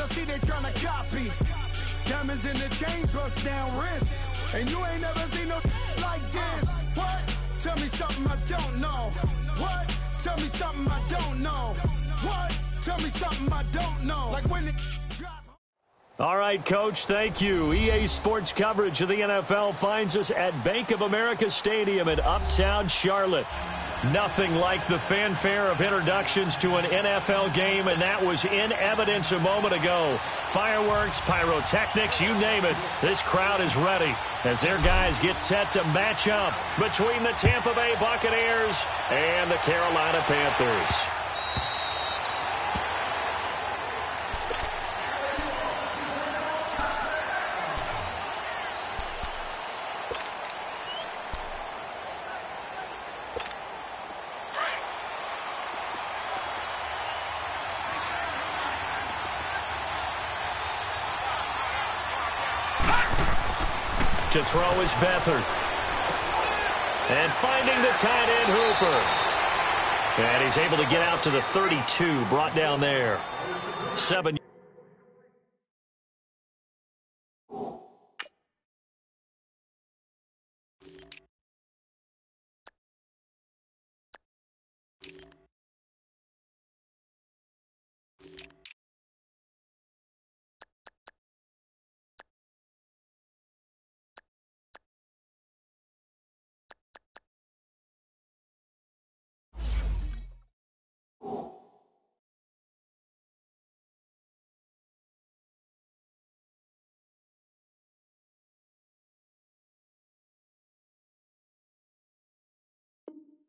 I see they tryna copy. Diamonds in the chain, bust down wrists. And you ain't never seen no like this. What? Tell me something I don't know. What? Tell me something I don't know. What? Tell me something I don't know. Like when it drop. All right, Coach, thank you. EA Sports coverage of the NFL finds us at Bank of America Stadium in Uptown Charlotte. Nothing like the fanfare of introductions to an NFL game, and that was in evidence a moment ago. Fireworks, pyrotechnics, you name it. This crowd is ready as their guys get set to match up between the Tampa Bay Buccaneers and the Carolina Panthers. To throw is Beathard. And finding the tight end Hooper. And he's able to get out to the 32, brought down there. 7.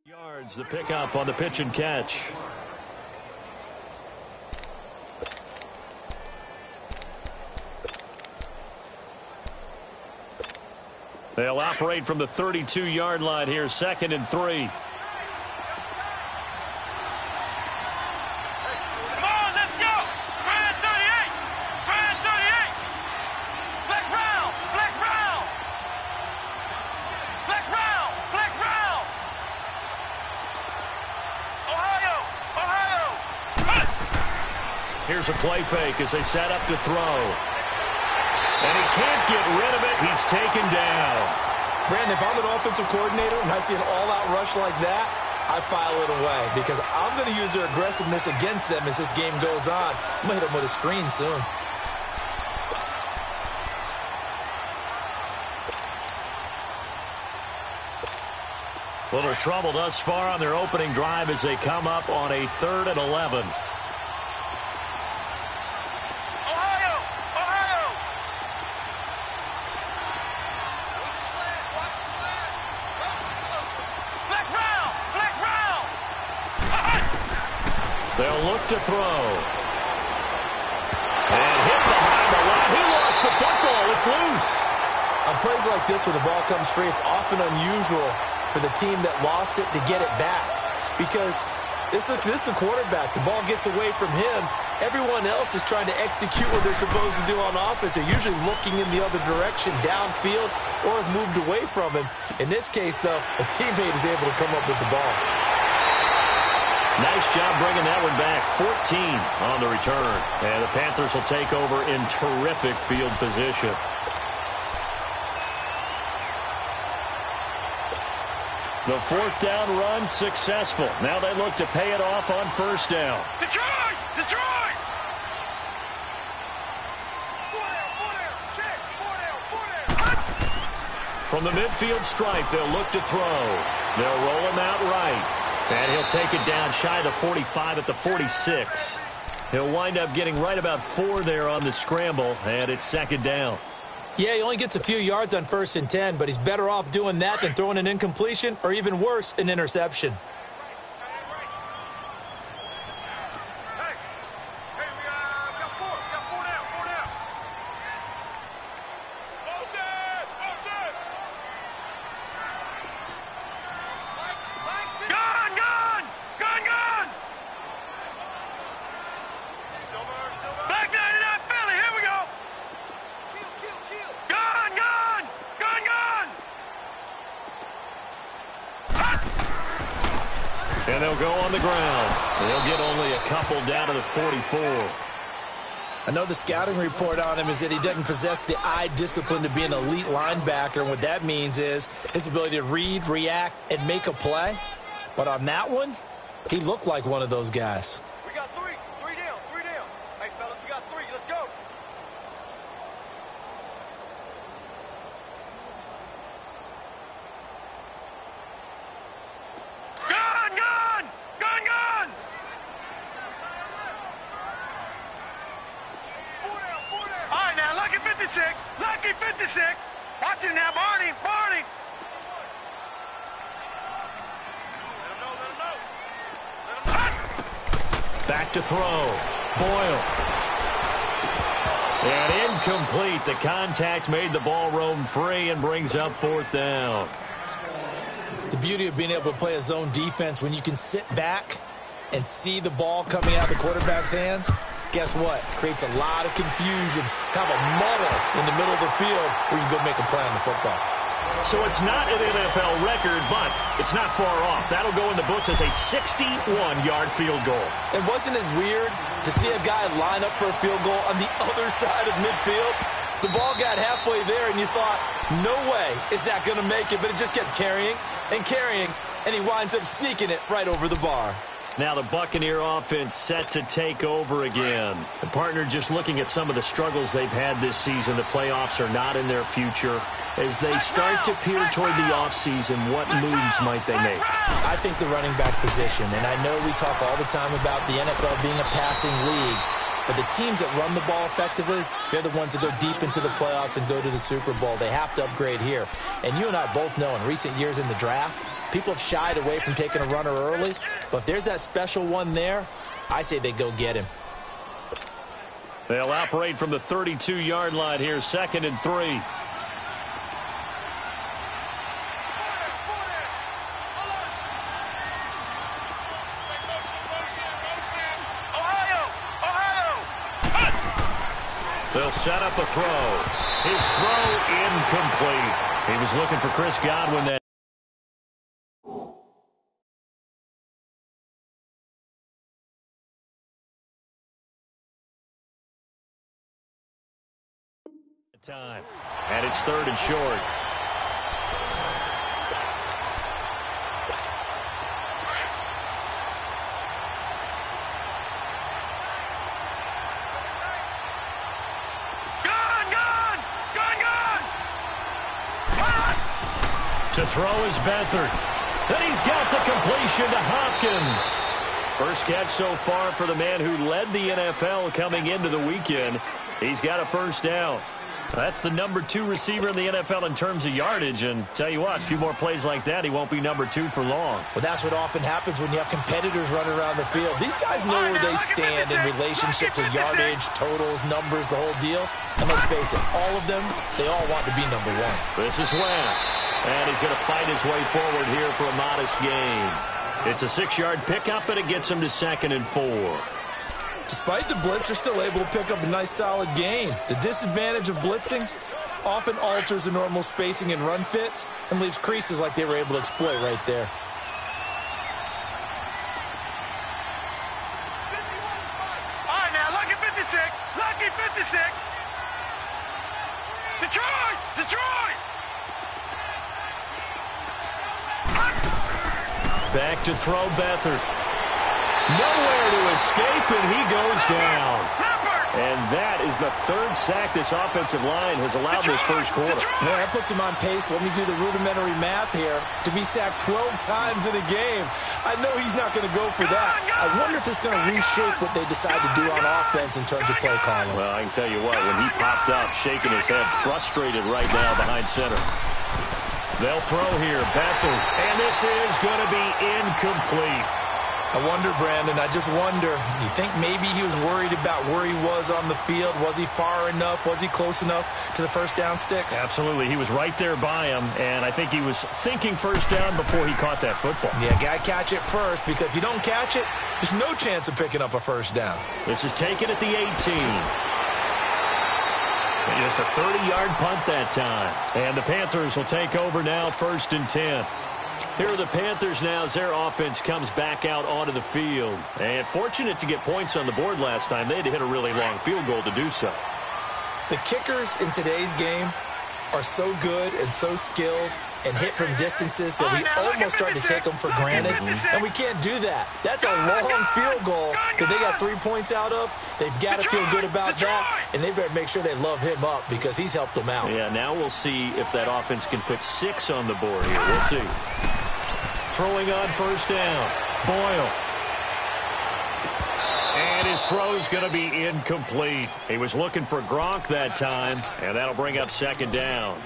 Yards, the pickup on the pitch and catch. They'll operate from the 32-yard line here, 2nd and 3. Here's a play fake as they set up to throw. And he can't get rid of it. He's taken down. Brandon, if I'm an offensive coordinator and I see an all-out rush like that, I file it away because I'm going to use their aggressiveness against them as this game goes on. I'm going to hit them with a screen soon. Little trouble thus far on their opening drive as they come up on a 3rd and 11. They'll look to throw. And hit behind the line. He lost the football. It's loose. On plays like this where the ball comes free, it's often unusual for the team that lost it to get it back. Because this is the quarterback. The ball gets away from him. Everyone else is trying to execute what they're supposed to do on offense. They're usually looking in the other direction, downfield, or have moved away from him. In this case, though, a teammate is able to come up with the ball. Nice job bringing that one back. 14 on the return. And the Panthers will take over in terrific field position. The 4th down run successful. Now they look to pay it off on 1st down. Detroit! Detroit! From the midfield stripe, they'll look to throw. They'll roll him out right. And he'll take it down shy of the 45 at the 46. He'll wind up getting right about 4 there on the scramble, and it's 2nd down. Yeah, he only gets a few yards on 1st and 10, but he's better off doing that than throwing an incompletion or even worse, an interception. And they'll go on the ground. They'll get only a couple down to the 44. I know the scouting report on him is that he doesn't possess the eye discipline to be an elite linebacker. And what that means is his ability to read, react, and make a play. But on that one, he looked like one of those guys. We got three. Three down. Three down. Hey, fellas, we got three. Let's go. Gun! Gun! Gun! Gun! Four down. All right, now, lucky 56. Lucky 56. Watch it now, Barney. Barney. Back to throw. Boyle. And incomplete. The contact made the ball roam free and brings up 4th down. The beauty of being able to play a zone defense when you can sit back and see the ball coming out of the quarterback's hands, guess what? Creates a lot of confusion, kind of a muddle in the middle of the field where you can go make a play on the football. So it's not an NFL record, but it's not far off. That'll go in the books as a 61-yard field goal. And wasn't it weird to see a guy line up for a field goal on the other side of midfield? The ball got halfway there, and you thought, no way is that going to make it, but it just kept carrying and carrying, and he winds up sneaking it right over the bar. Now the Buccaneer offense set to take over again. The partner just looking at some of the struggles they've had this season. The playoffs are not in their future. As they start to peer toward the offseason, what moves might they make? I think the running back position, and I know we talk all the time about the NFL being a passing league, but the teams that run the ball effectively, they're the ones that go deep into the playoffs and go to the Super Bowl. They have to upgrade here. And you and I both know in recent years in the draft, people have shied away from taking a runner early, but if there's that special one there, I say they go get him. They'll operate from the 32-yard line here, 2nd and 3. They'll set up a throw. His throw incomplete. He was looking for Chris Godwin that time. And it's 3rd and short. To throw is Beathard. And he's got the completion to Hopkins. First catch so far for the man who led the NFL coming into the weekend. He's got a first down. That's the number 2 receiver in the NFL in terms of yardage. And tell you what, a few more plays like that, he won't be number 2 for long. Well, that's what often happens when you have competitors running around the field. These guys know where they stand in relationship to yardage, totals, numbers, the whole deal. And let's face it, all of them, they all want to be number 1. This is West. And he's going to fight his way forward here for a modest gain. It's a 6-yard pickup, and it gets him to 2nd and 4. Despite the blitz, they're still able to pick up a nice solid gain. The disadvantage of blitzing often alters the normal spacing and run fits and leaves creases like they were able to exploit right there. All right, now, lucky 56. Lucky 56. Detroit! Detroit! Back to throw Beathard. Nowhere to escape, and he goes down. And that is the 3rd sack this offensive line has allowed this first quarter. Yeah, that puts him on pace. Let me do the rudimentary math here. To be sacked 12 times in a game, I know he's not going to go for that. I wonder if it's going to reshape what they decide to do on offense in terms of play calling. Well, I can tell you what, when he popped up, shaking his head, frustrated right now behind center. They'll throw here, Beathard, and this is going to be incomplete. I wonder, Brandon, I just wonder, you think maybe he was worried about where he was on the field? Was he far enough? Was he close enough to the first down sticks? Absolutely. He was right there by him, and I think he was thinking first down before he caught that football. Yeah, got to catch it first, because if you don't catch it, there's no chance of picking up a first down. This is taken at the 18. And just a 30-yard punt that time. And the Panthers will take over now, 1st and 10. Here are the Panthers now as their offense comes back out onto the field. And fortunate to get points on the board last time. They had to hit a really long field goal to do so. The kickers in today's game are so good and so skilled and hit from distances that we almost start to take them for granted, and we can't do that. That's a long field goal that they got 3 points out of. They've got to feel good about that, and they better make sure they love him up because he's helped them out. Yeah, now we'll see if that offense can put 6 on the board here. We'll see. Throwing on first down, Boyle. And his throw's going to be incomplete. He was looking for Gronk that time, and that'll bring up second down.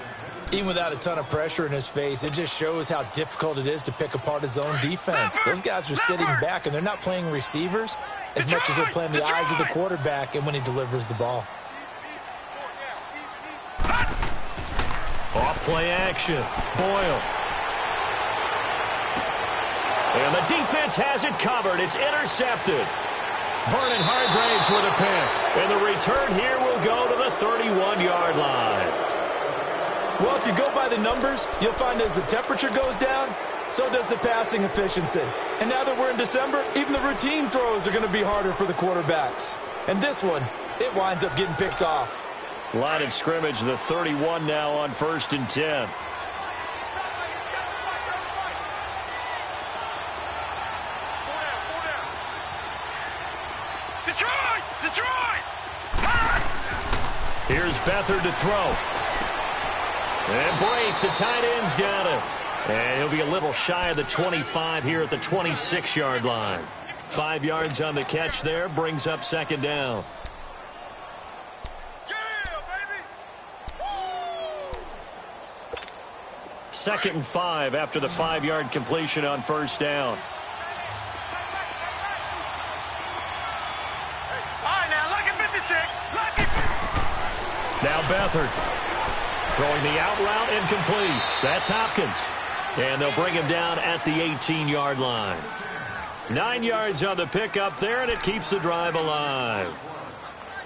Even without a ton of pressure in his face, it just shows how difficult it is to pick apart his own defense. Those guys are sitting back, and they're not playing receivers as much as they're playing the eyes of the quarterback and when he delivers the ball. Off play action, Boyle. And the defense has it covered. It's intercepted. Vernon Hargreaves with a pick. And the return here will go to the 31-yard line. Well, if you go by the numbers, you'll find as the temperature goes down, so does the passing efficiency. And now that we're in December, even the routine throws are going to be harder for the quarterbacks. And this one, it winds up getting picked off. Line of scrimmage, the 31 now on 1st and 10. Detroit! Here's Beathard to throw. And Brate, the tight end's got it. And he'll be a little shy of the 25 here at the 26-yard line. 5 yards on the catch there, brings up second down. Second and 5 after the 5-yard completion on first down. Now Beathard throwing the out route incomplete. That's Hopkins. And they'll bring him down at the 18-yard line. 9 yards on the pickup there, and it keeps the drive alive.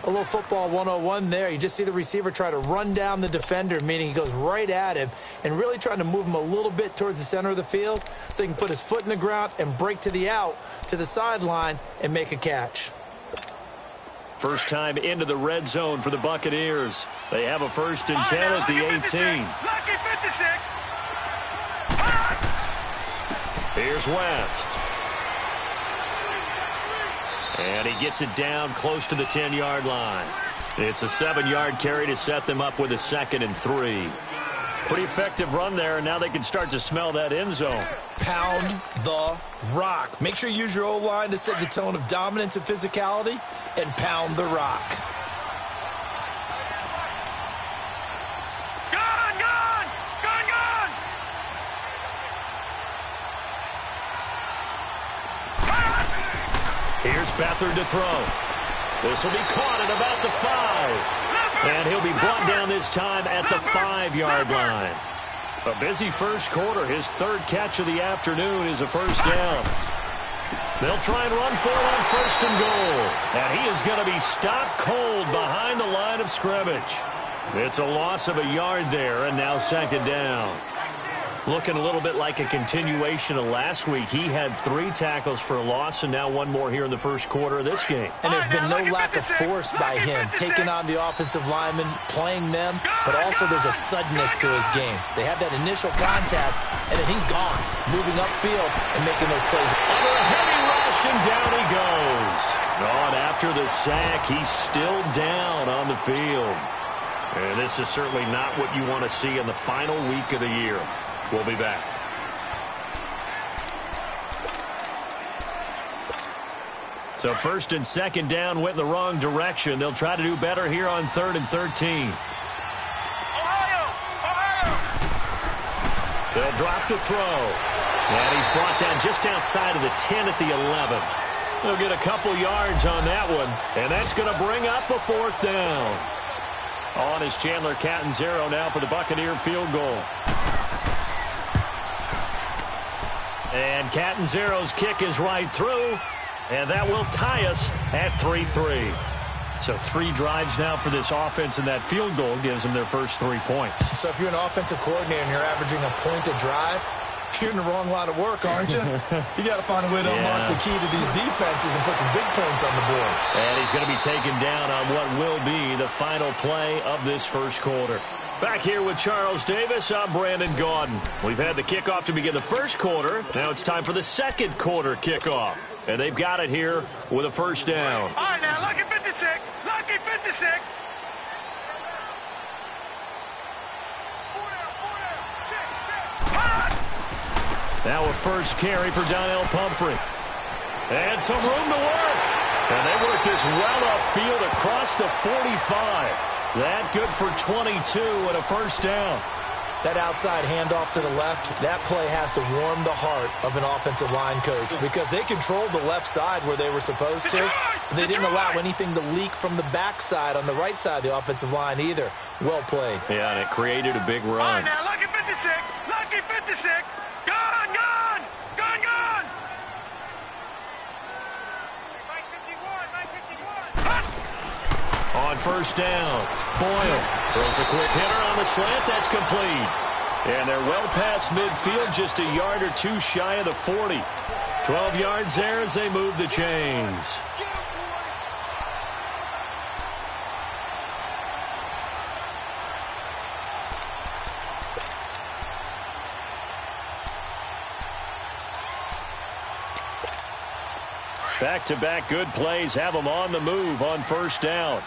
A little football 101 there. You just see the receiver try to run down the defender, meaning he goes right at him and really trying to move him a little bit towards the center of the field so he can put his foot in the ground and break to the out, to the sideline, and make a catch. First time into the red zone for the Buccaneers. They have a 1st and 10 at the 18. Lucky 56. Here's West. And he gets it down close to the 10-yard line. It's a 7-yard carry to set them up with a 2nd and 3. Pretty effective run there, and now they can start to smell that end zone. Pound the rock. Make sure you use your O-line to set the tone of dominance and physicality, and pound the rock. Gone! Here's Beathard to throw. This will be caught at about the 5. And he'll be brought down this time at the 5-yard line. A busy first quarter. His 3rd catch of the afternoon is a first down. They'll try and run for it on 1st and goal. And he is going to be stopped cold behind the line of scrimmage. It's a loss of a yard there, and now 2nd down. Looking a little bit like a continuation of last week. He had 3 tackles for a loss, and now 1 more here in the first quarter of this game. And there's been no lack of force by him, taking on the offensive linemen, playing them, but also there's a suddenness to his game. They have that initial contact, and then he's gone, moving upfield and making those plays. Under a heavy rush, and down he goes. And after the sack, he's still down on the field. And this is certainly not what you want to see in the final week of the year. We'll be back. So 1st and 2nd down went in the wrong direction. They'll try to do better here on 3rd and 13. Ohio! They'll drop to throw. And he's brought down just outside of the 10 at the 11. They'll get a couple yards on that one. And that's going to bring up a 4th down. On is Chandler Catanzaro now for the Buccaneer field goal. And Catanzaro's kick is right through, and that will tie us at 3-3. So 3 drives now for this offense, and that field goal gives them their first 3 points. So if you're an offensive coordinator and you're averaging a point a drive, You're in the wrong line of work, aren't you? You got to find a way to unlock the key to these defenses and put some big points on the board. And he's going to be taken down on what will be the final play of this first quarter. Back here with Charles Davis, I'm Brandon Gaudin. We've had the kickoff to begin the first quarter. Now it's time for the second quarter kickoff. And they've got it here with a first down. All right, now, lucky 56. Lucky 56. Now a first carry for Donnell Pumphrey. And some room to work. And they work this well upfield across the 45. That good for 22 and a first down. That outside handoff to the left, that play has to warm the heart of an offensive line coach because they controlled the left side where they were supposed to. They didn't allow anything to leak from the backside on the right side of the offensive line either. Well played. Yeah, and it created a big run. All right, now, lucky 56. Lucky 56. Gone, gone. Gone, gone. 951. On first down, Boyle throws a quick hitter on the slant. That's complete. And they're well past midfield, just a yard or two shy of the 40. 12 yards there as they move the chains. Back-to-back good plays have them on the move on first down.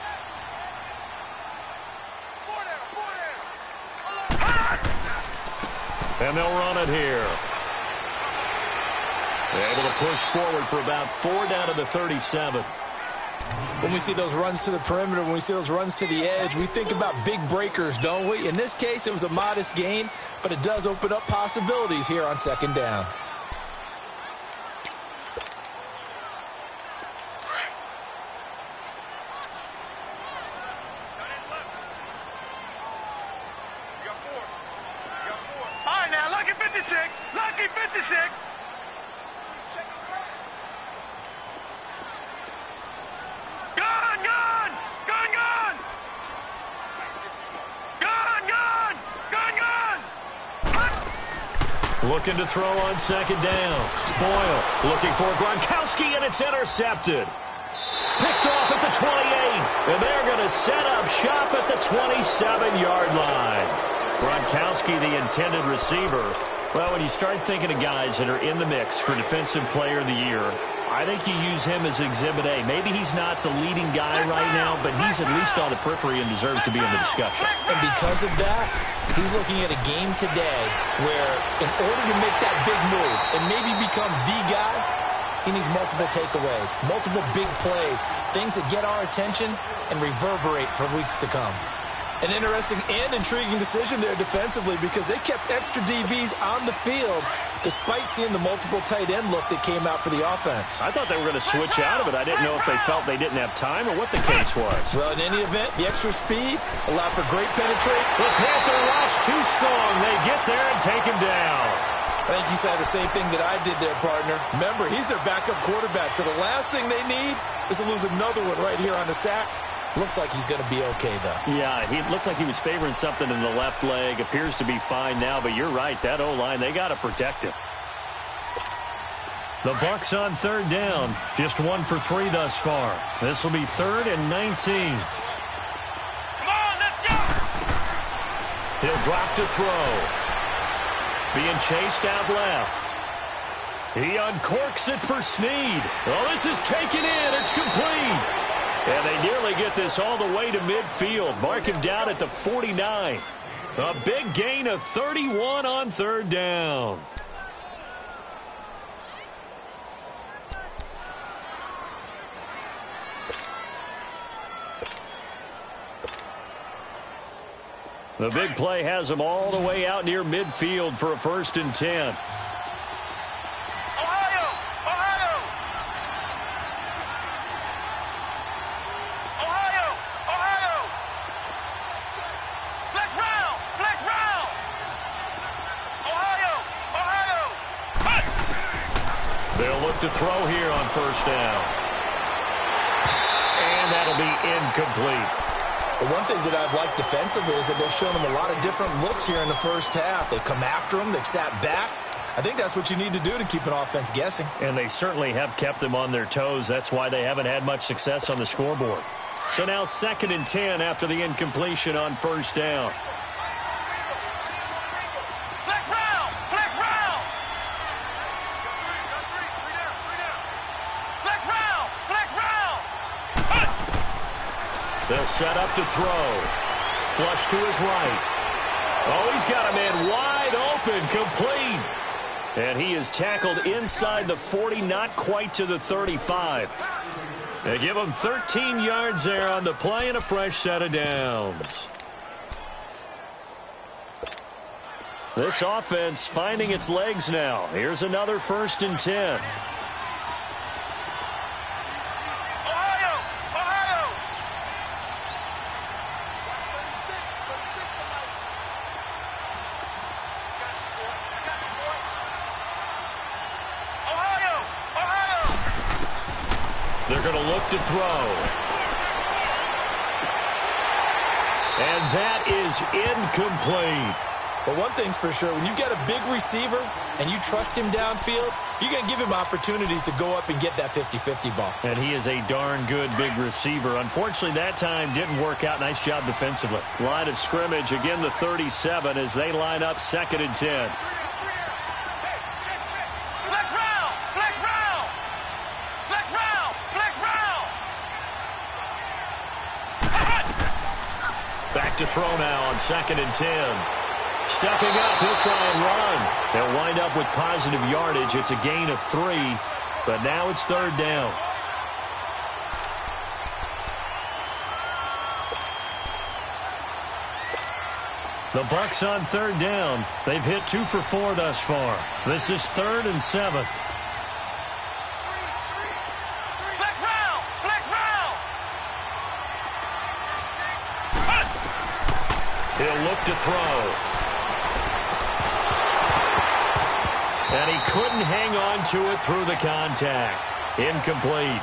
And they'll run it here. They're able to push forward for about 4 down to the 37. When we see those runs to the perimeter, when we see those runs to the edge, we think about big breakers, don't we? In this case, it was a modest gain, but it does open up possibilities here on second down. Lucky 56. Gone, gone. Gone, gone. Gone, gone. Gone, gone. Looking to throw on second down. Boyle looking for Gronkowski, and it's intercepted. Picked off at the 28, and they're going to set up shop at the 27-yard line. Gronkowski, the intended receiver. Well, when you start thinking of guys that are in the mix for Defensive Player of the Year, I think you use him as Exhibit A. Maybe he's not the leading guy right now, but he's at least on the periphery and deserves to be in the discussion. And because of that, he's looking at a game today where in order to make that big move and maybe become the guy, he needs multiple takeaways, multiple big plays, things that get our attention and reverberate for weeks to come. An interesting and intriguing decision there defensively because they kept extra DBs on the field despite seeing the multiple tight end look that came out for the offense. I thought they were going to switch out of it. I didn't know if they felt they didn't have time or what the case was. Well, in any event, the extra speed allowed for great penetration. The Panther rush too strong. They get there and take him down. I think you saw the same thing that I did there, partner. Remember, he's their backup quarterback, so the last thing they need is to lose another one right here on the sack. Looks like he's going to be okay, though. Yeah, he looked like he was favoring something in the left leg. Appears to be fine now, but you're right. That O-line, they got to protect him. The Bucks on third down. Just 1 for 3 thus far. This will be 3rd and 19. Come on, let's go. He'll drop to throw. Being chased out left. He uncorks it for Snead. Well, this is taken in. It's complete. And they nearly get this all the way to midfield. Mark him down at the 49. A big gain of 31 on third down. The big play has them all the way out near midfield for a 1st and 10. To throw here on first down. And that'll be incomplete. The one thing that I've liked defensively is that they've shown them a lot of different looks here in the first half. They come after them. They've sat back. I think that's what you need to do to keep an offense guessing. And they certainly have kept them on their toes. That's why they haven't had much success on the scoreboard. So now 2nd and 10 after the incompletion on 1st down. Flex round! Flex round! Flex round! Flex round! They'll set up to throw. Flush to his right. Oh, he's got a man wide open, complete. And he is tackled inside the 40, not quite to the 35. They give him 13 yards there on the play and a fresh set of downs. This offense finding its legs now. Here's another 1st and 10. They're going to look to throw. And that is incomplete. But one thing's for sure, when you get a big receiver and you trust him downfield, you're going to give him opportunities to go up and get that 50-50 ball. And he is a darn good big receiver. Unfortunately, that time didn't work out. Nice job defensively. Line of scrimmage, again the 37 as they line up 2nd and 10. Back to throw now on 2nd and 10. Stepping up, he'll try and run. They'll wind up with positive yardage. It's a gain of 3, but now it's 3rd down. The Bucks on 3rd down. They've hit 2 for 4 thus far. This is 3rd and 7. He'll look to throw. And he couldn't hang on to it through the contact. Incomplete.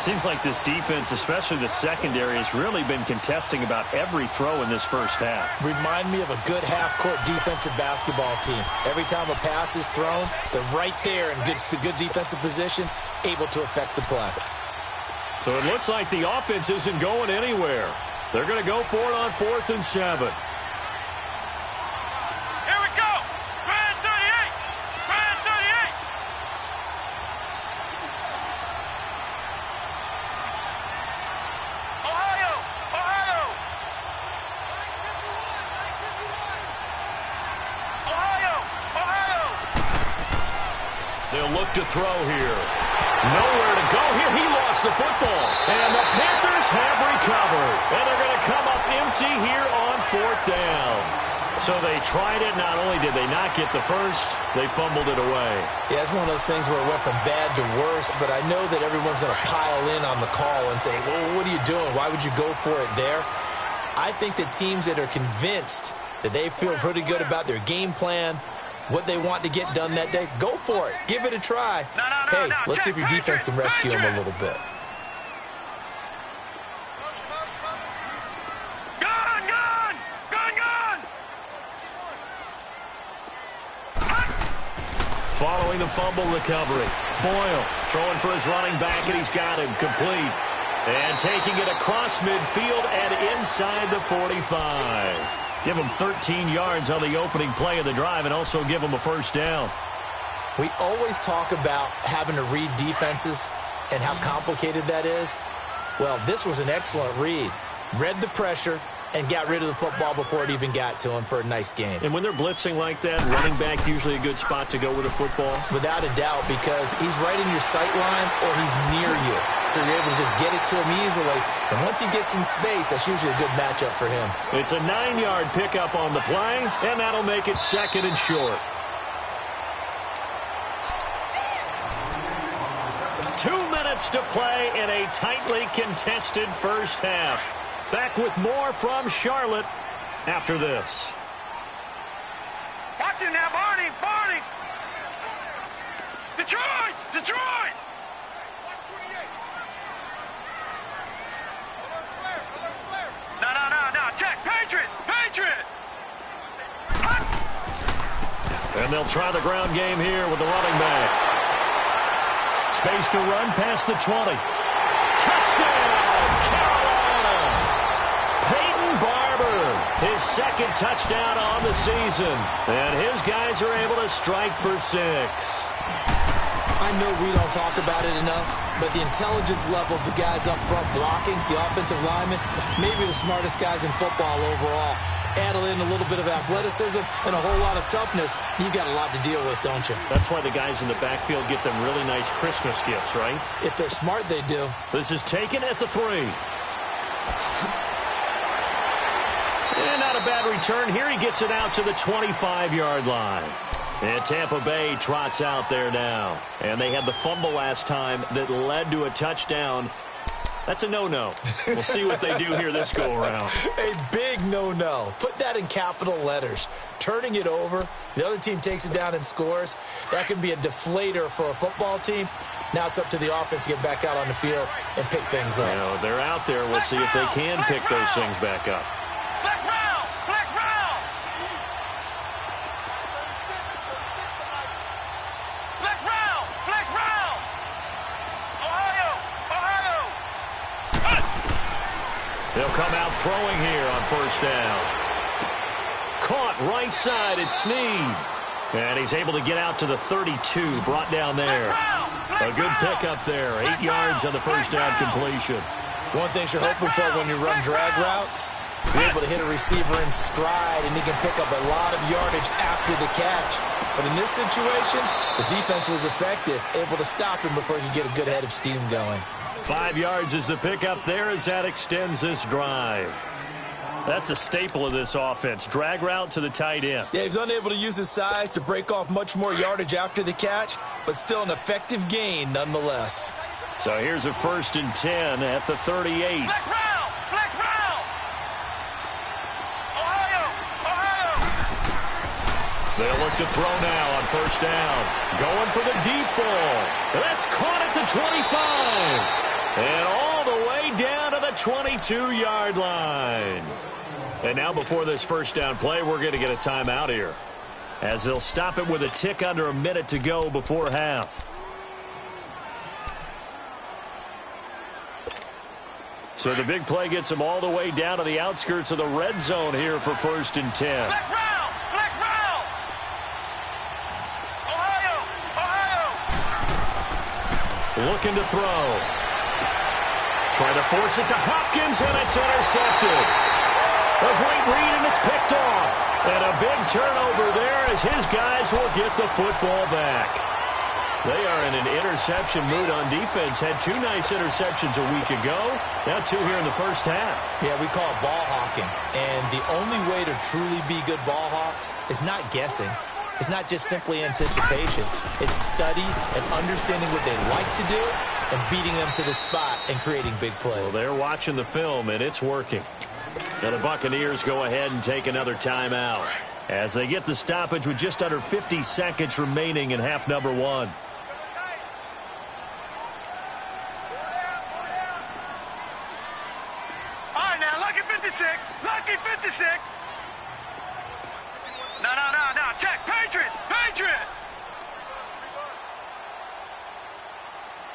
Seems like this defense, especially the secondary, has really been contesting about every throw in this first half. Remind me of a good half-court defensive basketball team. Every time a pass is thrown, they're right there in good defensive position, able to affect the play. So it looks like the offense isn't going anywhere. They're going to go for it on 4th and 7. Here we go! Grand 38! Grand 38! Ohio! Ohio! Ohio! Ohio! They'll look to throw here. Nowhere to go here. He lost the football. And the Panthers have recovered. And they're going to come up empty here on 4th down. So they tried it. Not only did they not get the first, they fumbled it away. Yeah, it's one of those things where it went from bad to worse, but I know that everyone's going to pile in on the call and say, well, what are you doing? Why would you go for it there? I think that teams that are convinced that they feel pretty good about their game plan, what they want to get done that day, go for it. Give it a try. Hey, let's see if your defense can rescue them a little bit. Gun! Gun! Gun! Gun! Following the fumble recovery, Boyle throwing for his running back, and he's got him complete. And taking it across midfield and inside the 45. Give him 13 yards on the opening play of the drive and also give him a first down. We always talk about having to read defenses and how complicated that is. Well, this was an excellent read. Read the pressure and got rid of the football before it even got to him for a nice game. And when they're blitzing like that, running back usually a good spot to go with a football? Without a doubt, because he's right in your sight line or he's near you. So you're able to just get it to him easily. And once he gets in space, that's usually a good matchup for him. It's a 9-yard pickup on the play, and that'll make it 2nd and short. 2 minutes to play in a tightly contested first half. Back with more from Charlotte after this. Watch it now, Barney! Barney! Detroit! Detroit! No. Check. Patriot! Patriot! And they'll try the ground game here with the running back. Space to run past the 20. Touchdown, Carolina! Peyton Barber, his second touchdown on the season. And his guys are able to strike for 6. I know we don't talk about it enough, but the intelligence level of the guys up front blocking, the offensive linemen, maybe the smartest guys in football overall. Add in a little bit of athleticism and a whole lot of toughness, you've got a lot to deal with, don't you? That's why the guys in the backfield get them really nice Christmas gifts, right? If they're smart, they do. This is taken at the 3. And not a bad return. Here he gets it out to the 25-yard line. And Tampa Bay trots out there now. And they had the fumble last time that led to a touchdown. That's a no-no. We'll see what they do here this go-around. A big no-no. Put that in capital letters. Turning it over, the other team takes it down and scores. That can be a deflator for a football team. Now it's up to the offense to get back out on the field and pick things up. You know, they're out there. We'll see if they can pick those things back up. Flex round! Flex round! Flex round! Flex round! Ohio! Ohio! They'll come out throwing here on first down. Caught right side, it's Snead. And he's able to get out to the 32, brought down there. A good pickup there, 8 yards on the first down completion. One thing you're hoping for when you run drag routes, you're able to hit a receiver in stride, and he can pick up a lot of yardage after the catch. But in this situation, the defense was effective, able to stop him before he could get a good head of steam going. 5 yards is the pickup there as that extends this drive. That's a staple of this offense. Drag route to the tight end. Yeah, he's unable to use his size to break off much more yardage after the catch, but still an effective gain nonetheless. So here's a 1st and 10 at the 38. Flex round! Flex round! Ohio! Ohio! They'll look to throw now on first down. Going for the deep ball. That's caught at the 25. And all the way down to the 22-yard line. And now before this first down play, we're going to get a timeout here, as they'll stop it with a tick under a minute to go before half. So the big play gets them all the way down to the outskirts of the red zone here for 1st and 10. Flex round! Flex round! Ohio! Ohio! Looking to throw. Trying to force it to Hopkins, and it's intercepted. A great read, and it's picked off. And a big turnover there as his guys will get the football back. They are in an interception mood on defense. Had 2 nice interceptions a week ago. Now 2 here in the first half. Yeah, we call it ball hawking. And the only way to truly be good ball hawks is not guessing. It's not just simply anticipation. It's study and understanding what they like to do and beating them to the spot and creating big plays. Well, they're watching the film, and it's working. Now the Buccaneers go ahead and take another timeout as they get the stoppage with just under 50 seconds remaining in half number 1. All right, now, lucky 56. Lucky 56. No. Check. Patriot. Patriot.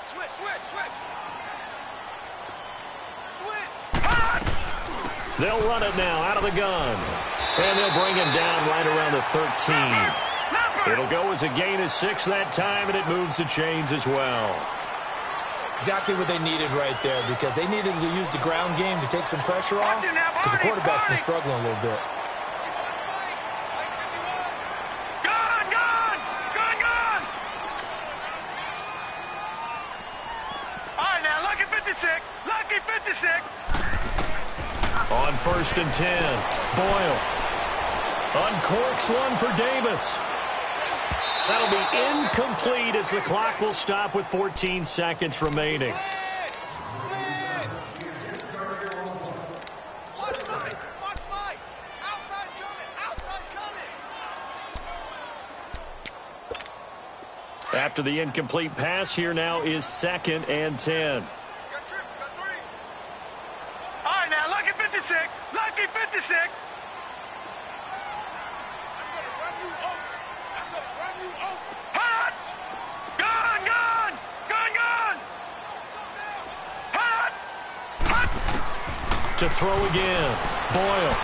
Switch. They'll run it now out of the gun. And they'll bring him down right around the 13. It'll go as a gain of 6 that time, and it moves the chains as well. Exactly what they needed right there, because they needed to use the ground game to take some pressure off, because the quarterback's been struggling a little bit. Gun! All right, now, lucky 56. Lucky 56. On 1st and 10, Boyle uncorks one for Davis. That'll be incomplete as the clock will stop with 14 seconds remaining. After the incomplete pass, here now is 2nd and 10. All right, now, lucky 56. Lucky 56. To throw again. Boyle.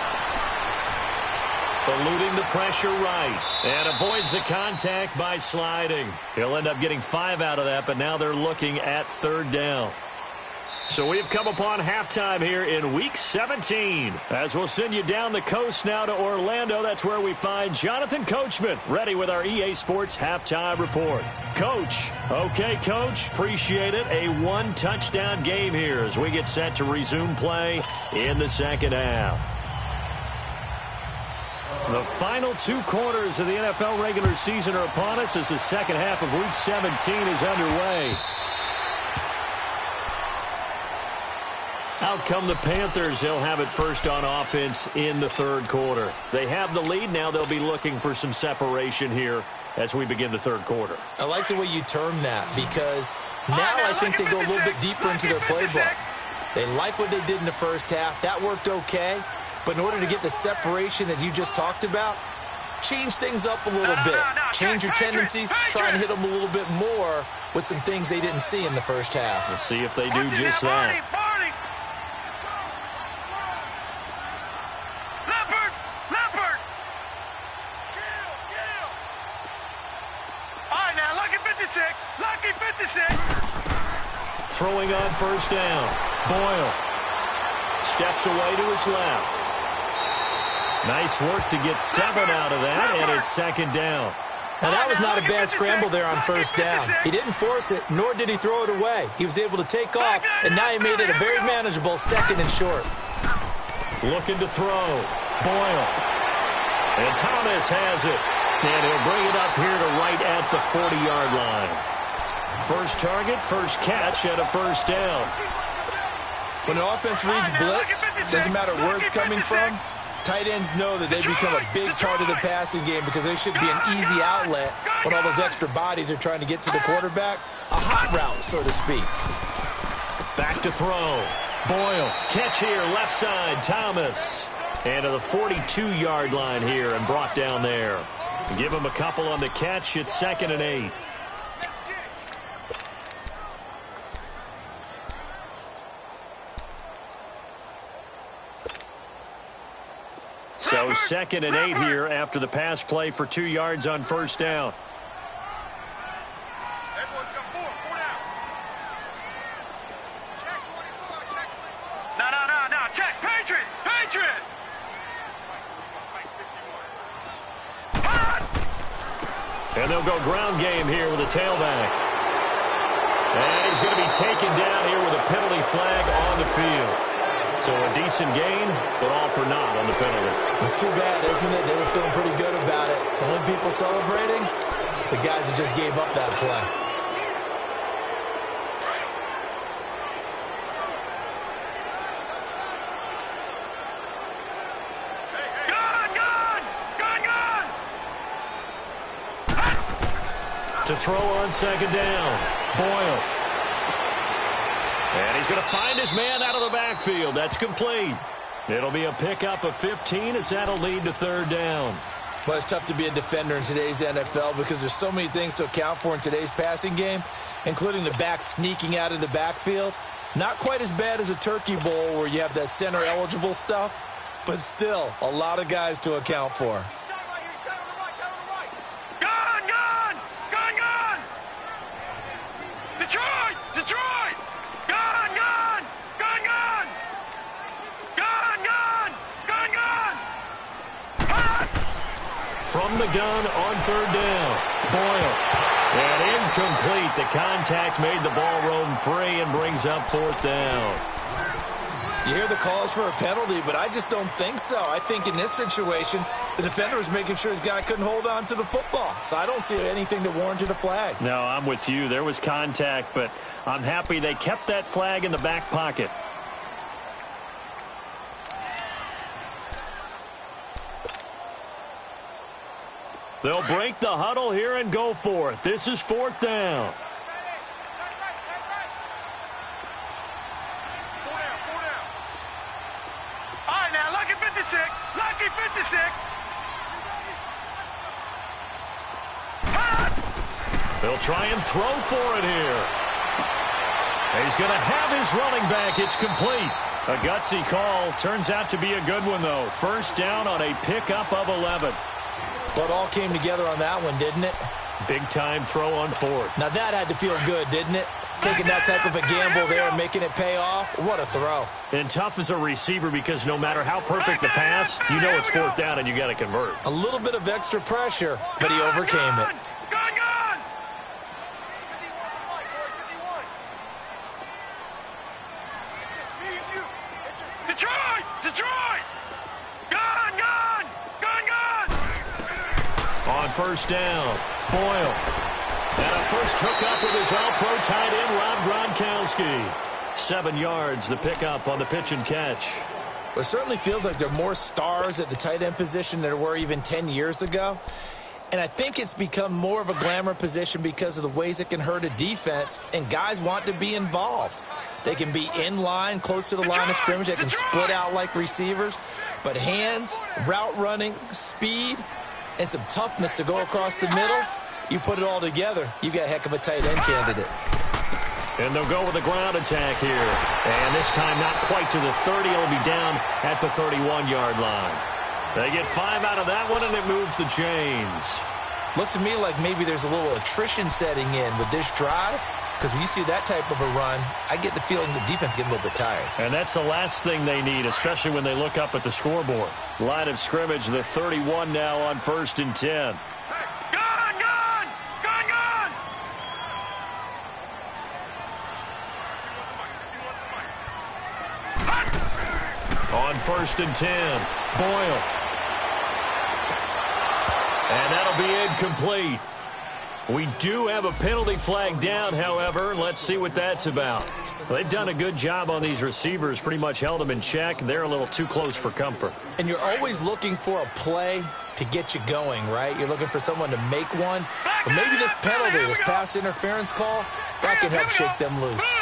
Eluding the pressure right. And avoids the contact by sliding. He'll end up getting 5 out of that, but now they're looking at 3rd down. So we've come upon halftime here in Week 17. As we'll send you down the coast now to Orlando, that's where we find Jonathan Coachman, ready with our EA Sports Halftime Report. Coach. Okay, Coach. Appreciate it. A 1-touchdown game here as we get set to resume play in the second half. The final 2 quarters of the NFL regular season are upon us as the second half of Week 17 is underway. Out come the Panthers. They'll have it first on offense in the 3rd quarter. They have the lead. Now they'll be looking for some separation here as we begin the 3rd quarter. I like the way you term that because now I think they go a little bit deeper into their playbook. They like what they did in the first half. That worked okay. But in order to get the separation that you just talked about, change things up a little bit. Change your tendencies. Try and hit them a little bit more with some things they didn't see in the first half. We'll see if they do just that. Lucky 56. Throwing on 1st down. Boyle steps away to his left. Nice work to get 7 out of that, and it's 2nd down. Now, that was not a bad scramble there on 1st down. He didn't force it, nor did he throw it away. He was able to take off, and now he made it a very manageable 2nd and short. Looking to throw. Boyle. And Thomas has it. And he'll bring it up here to right at the 40-yard line. First target, first catch, and a 1st down. When the offense reads blitz, doesn't matter where it's coming from, tight ends know that they become a big part of the passing game because they should be an easy outlet when all those extra bodies are trying to get to the quarterback. A hot route, so to speak. Back to throw. Boyle, catch here, left side, Thomas. And to the 42-yard line here and brought down there. Give him a couple on the catch. It's 2nd and 8. So 2nd and 8 here after the pass play for 2 yards on 1st down. No. Check. Patriot. And they'll go ground game here with a tailback. And he's going to be taken down here with a penalty flag on the field. So a decent gain, but all for naught on the penalty. It's too bad, isn't it? They were feeling pretty good about it. The only people celebrating, the guys who just gave up that play. To throw on 2nd down. Boyle. And he's going to find his man out of the backfield. That's complete. It'll be a pickup of 15 as that'll lead to 3rd down. Well, it's tough to be a defender in today's NFL because there's so many things to account for in today's passing game, including the back sneaking out of the backfield. Not quite as bad as a turkey bowl where you have that center-eligible stuff, but still a lot of guys to account for. Detroit! Gun! From the gun on 3rd down. Boyle. And incomplete. The contact made the ball roam free and brings up 4th down. You hear the calls for a penalty, but I just don't think so. I think in this situation, the defender was making sure his guy couldn't hold on to the football. So I don't see anything that warranted a flag. No, I'm with you. There was contact, but I'm happy they kept that flag in the back pocket. They'll break the huddle here and go for it. This is 4th down. All right, now, lucky 56. They'll try and throw for it here. He's going to have his running back. It's complete. A gutsy call. Turns out to be a good one, though. First down on a pickup of 11. But all came together on that one, didn't it? Big-time throw on fourth. Now that had to feel good, didn't it? Taking that type of a gamble there and making it pay off. What a throw. And tough as a receiver because no matter how perfect the pass, you know it's fourth down and you got to convert. A little bit of extra pressure, but he overcame it. On first down, Boyle. And a first hookup with his all-pro tight end, Rob Gronkowski. 7 yards, the pickup on the pitch and catch. Well, it certainly feels like there are more stars at the tight end position than there were even 10 years ago. And I think it's become more of a glamour position because of the ways it can hurt a defense, and guys want to be involved. They can be in line, close to the line of scrimmage. They can split out like receivers. But hands, route running, speed, and some toughness to go across the middle, you put it all together, you got a heck of a tight end candidate. And they'll go with a ground attack here. And this time not quite to the 30. It'll be down at the 31-yard line. They get 5 out of that one, and it moves the chains. Looks to me like maybe there's a little attrition setting in with this drive. Because when you see that type of a run, I get the feeling the defense getting a little bit tired. And that's the last thing they need, especially when they look up at the scoreboard. Line of scrimmage, the 31 now on 1st and 10. On 1st and 10, Boyle. And that'll be incomplete. We do have a penalty flag down, however. Let's see what that's about. They've done a good job on these receivers, pretty much held them in check. They're a little too close for comfort. And you're always looking for a play to get you going, right? You're looking for someone to make one. But maybe this penalty, this pass interference call, that can help shake them loose.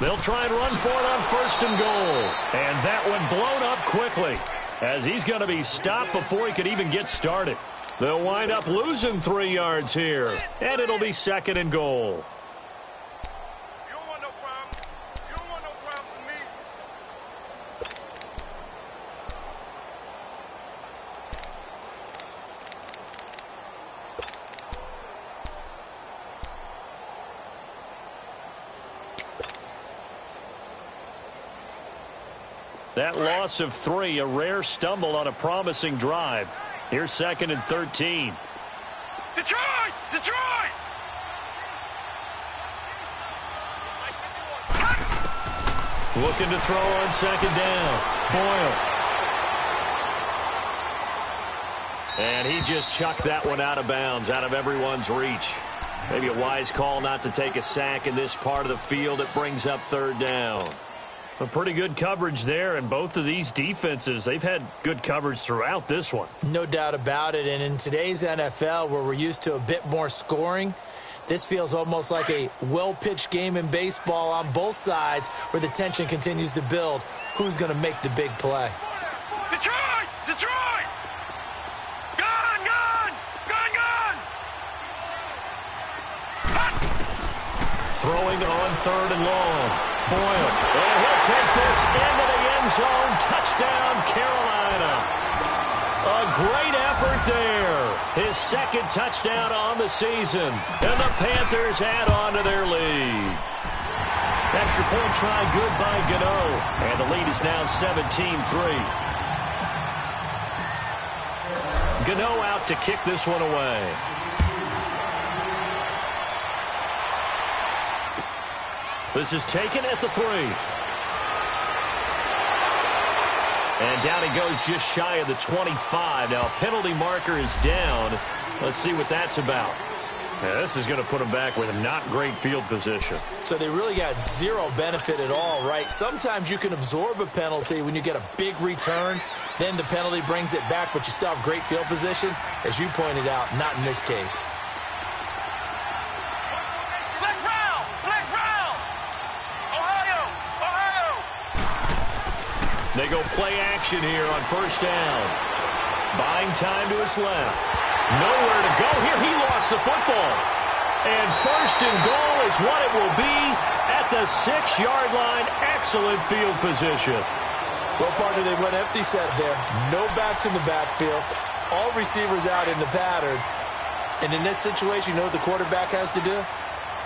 They'll try and run for it on 1st and goal. And that one blown up quickly as he's going to be stopped before he could even get started. They'll wind up losing 3 yards here. And it'll be 2nd and goal. You don't want no problem. You don't want no problem with me. That loss of 3, a rare stumble on a promising drive. Here's 2nd and 13. Detroit! Detroit! Looking to throw on 2nd down. Boyle. And he just chucked that one out of bounds, out of everyone's reach. Maybe a wise call not to take a sack in this part of the field. It brings up 3rd down. A pretty good coverage there, and both of these defenses, they've had good coverage throughout this one. No doubt about it, and in today's NFL, where we're used to a bit more scoring, this feels almost like a well-pitched game in baseball on both sides where the tension continues to build. Who's going to make the big play? Detroit! Detroit! Gun! Gun! Gun! Gun! Throwing on 3rd and long. Boyle, and he'll take this into the end zone. Touchdown, Carolina. A great effort there. His 2nd touchdown on the season. And the Panthers add on to their lead. Extra point try good by Gano. And the lead is now 17-3. Gano out to kick this one away. This is taken at the 3. And down he goes just shy of the 25. Now, penalty marker is down. Let's see what that's about. Yeah, this is going to put him back with a not great field position. So they really got zero benefit at all, right? Sometimes you can absorb a penalty when you get a big return. Then the penalty brings it back, but you still have great field position. As you pointed out, not in this case. They go play action here on 1st down. Buying time to his left. Nowhere to go here. He lost the football. And first and goal is what it will be at the 6-yard line. Excellent field position. Well, partner, they went empty set there. No backs in the backfield. All receivers out in the pattern. And in this situation, you know what the quarterback has to do?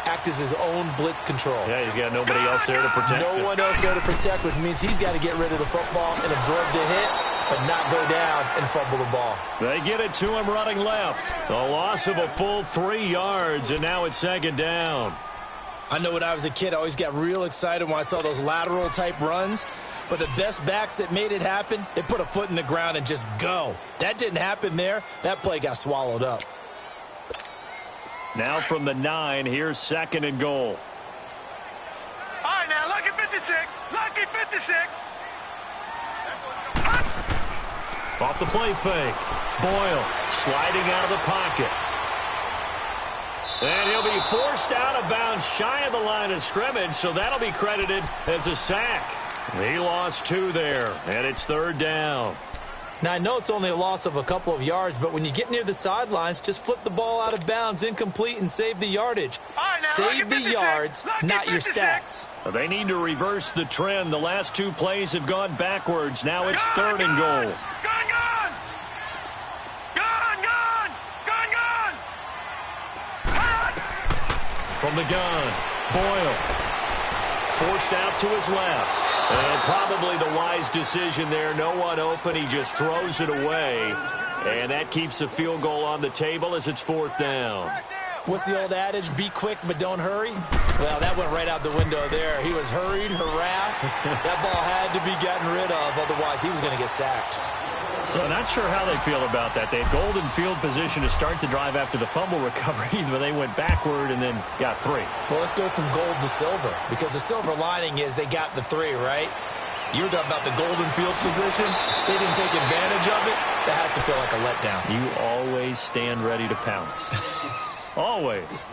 Act as his own blitz control. Yeah, he's got nobody else there to protect him. No one else there to protect, which means he's got to get rid of the football and absorb the hit, but not go down and fumble the ball. They get it to him running left. A loss of a full 3 yards, and now it's second down. I know when I was a kid, I always got real excited when I saw those lateral-type runs. But the best backs that made it happen, they put a foot in the ground and just go. That didn't happen there. That play got swallowed up. Now from the 9, here's second and goal. All right, now, lucky 56. Lucky 56. Off the play fake. Boyle sliding out of the pocket. And he'll be forced out of bounds shy of the line of scrimmage, so that'll be credited as a sack. He lost 2 there, and it's third down. Now, I know it's only a loss of a couple of yards, but when you get near the sidelines, just flip the ball out of bounds, incomplete, and save the yardage. Right, now, save the yards, not your stats. They need to reverse the trend. The last 2 plays have gone backwards. Now it's third and goal. Gone! From the gun, Boyle. Forced out to his left. And probably the wise decision there. No one open. He just throws it away. And that keeps the field goal on the table as it's fourth down. What's the old adage? Be quick, but don't hurry? Well, that went right out the window there. He was hurried, harassed. That ball had to be gotten rid of. Otherwise, he was going to get sacked. So not sure how they feel about that. They had golden field position to start the drive after the fumble recovery, but they went backward and then got 3. Well, let's go from gold to silver, because the silver lining is they got the 3, right? You were talking about the golden field position. They didn't take advantage of it. That has to feel like a letdown. You always stand ready to pounce. Always.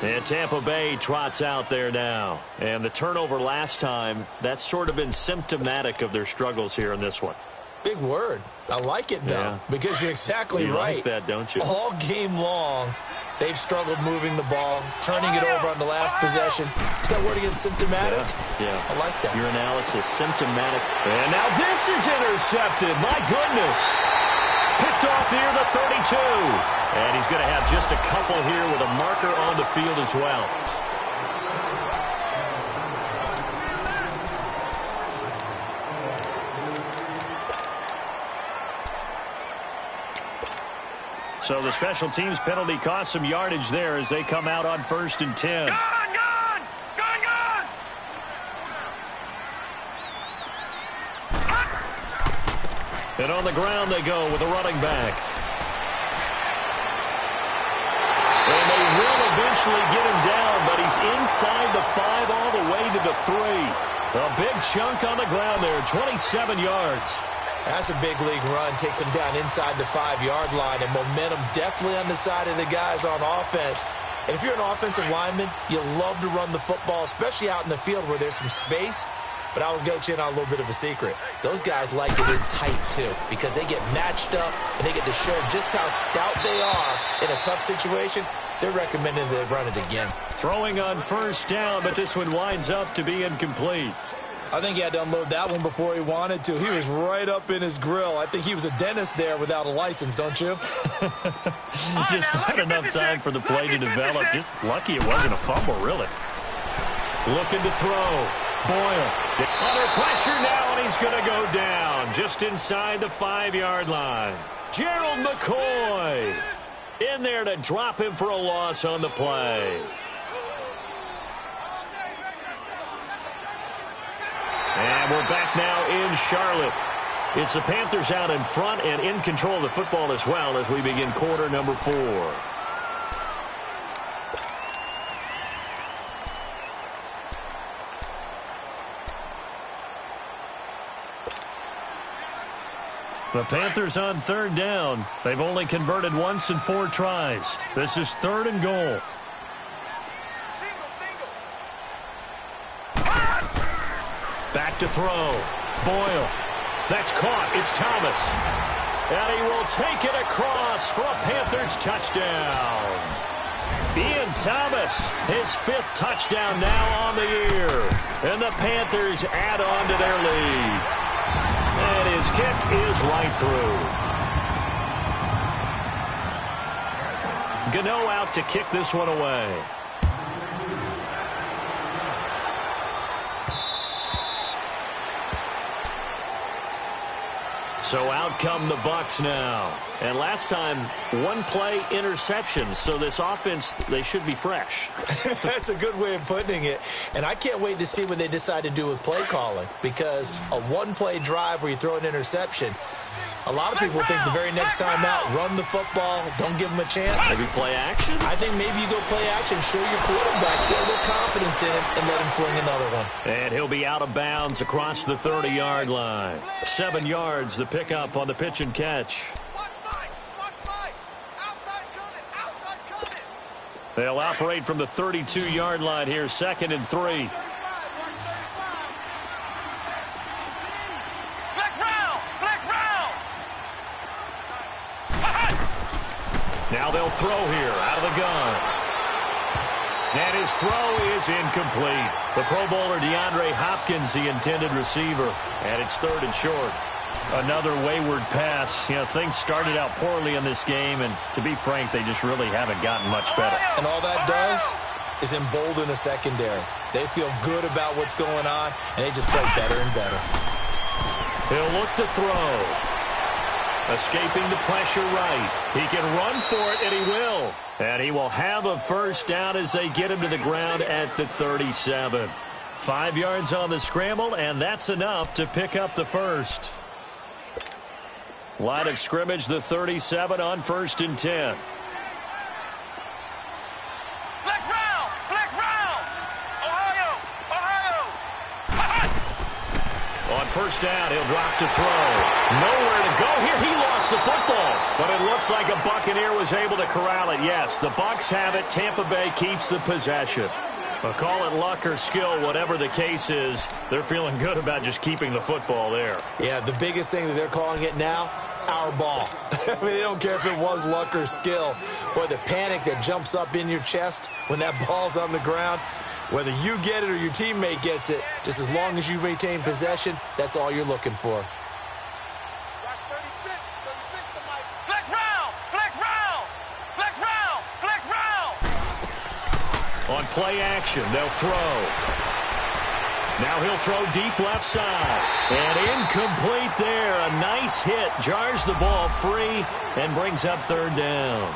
And Tampa Bay trots out there now. And the turnover last time, that's sort of been symptomatic of their struggles here in this one. Big word. I like it, though, because you're exactly right. You like that, don't you? All game long, they've struggled moving the ball, turning it over on the last possession. Is that word again, symptomatic? Yeah. I like that. Your analysis, symptomatic. And now this is intercepted. My goodness. Picked off here, the 32. And he's going to have just a couple here with a marker on the field as well. So the special teams penalty cost some yardage there as they come out on 1st and 10. Gone! And on the ground they go with a running back. And they will eventually get him down, but he's inside the 5 all the way to the 3. A big chunk on the ground there, 27 yards. That's a big league run. Takes them down inside the 5-yard line, and momentum definitely on the side of the guys on offense. And if you're an offensive lineman, you love to run the football, especially out in the field where there's some space. But I will get you in on a little bit of a secret. Those guys like it in tight, too, because they get matched up and they get to show just how stout they are in a tough situation. They're recommending they run it again. Throwing on 1st down, but this one winds up to be incomplete. I think he had to unload that one before he wanted to. He was right up in his grill. I think he was a dentist there without a license, don't you? Just not enough time for the play to develop. Just lucky it wasn't a fumble, really. Looking to throw. Boyle under pressure now, and he's going to go down just inside the 5-yard line. Gerald McCoy in there to drop him for a loss on the play. And we're back now in Charlotte. It's the Panthers out in front and in control of the football as well as we begin quarter number 4. The Panthers on 3rd down. They've only converted once in 4 tries. This is 3rd and goal. Back to throw. Boyle. That's caught. It's Thomas. And he will take it across for a Panthers touchdown. Ian Thomas, his 5th touchdown now on the year. And the Panthers add on to their lead. And his kick is right through. Gano out to kick this one away. So out come the Bucks now. And last time, 1-play interception. So this offense, they should be fresh. That's a good way of putting it. And I can't wait to see what they decide to do with play calling. Because a 1-play drive where you throw an interception, a lot of people think the very next time out, run the football, don't give them a chance. Maybe play action? I think maybe you go play action, show your quarterback, get a little confidence in him, and let him fling another one. And he'll be out of bounds across the 30-yard line. 7 yards, the pickup on the pitch and catch. They'll operate from the 32-yard line here, 2nd and 3. Now they'll throw here out of the gun. And his throw is incomplete. The Pro Bowler DeAndre Hopkins, the intended receiver. And it's 3rd and short. Another wayward pass. You know, things started out poorly in this game, and to be frank, they just really haven't gotten much better. And all that does is embolden the secondary. They feel good about what's going on, and they just play better and better. He'll look to throw. Escaping the pressure right. He can run for it, and he will. And he will have a first down as they get him to the ground at the 37. 5 yards on the scramble, and that's enough to pick up the first. Line of scrimmage, the 37 on 1st and 10. Flex round! Flex round! Ohio! Ohio! On first down, he'll drop to throw. Nowhere to go here. He lost the football. But it looks like a Buccaneer was able to corral it. Yes, the Bucs have it. Tampa Bay keeps the possession. But call it luck or skill, whatever the case is, they're feeling good about just keeping the football there. Yeah, the biggest thing that they're calling it now, our ball. I mean, they don't care if it was luck or skill. Boy, the panic that jumps up in your chest when that ball's on the ground, whether you get it or your teammate gets it, just as long as you retain possession, that's all you're looking for. Flex round! Flex round! Flex round! Flex round! On play action, they'll throw. Now he'll throw deep left side. And incomplete there. A nice hit. Jars the ball free and brings up 3rd down.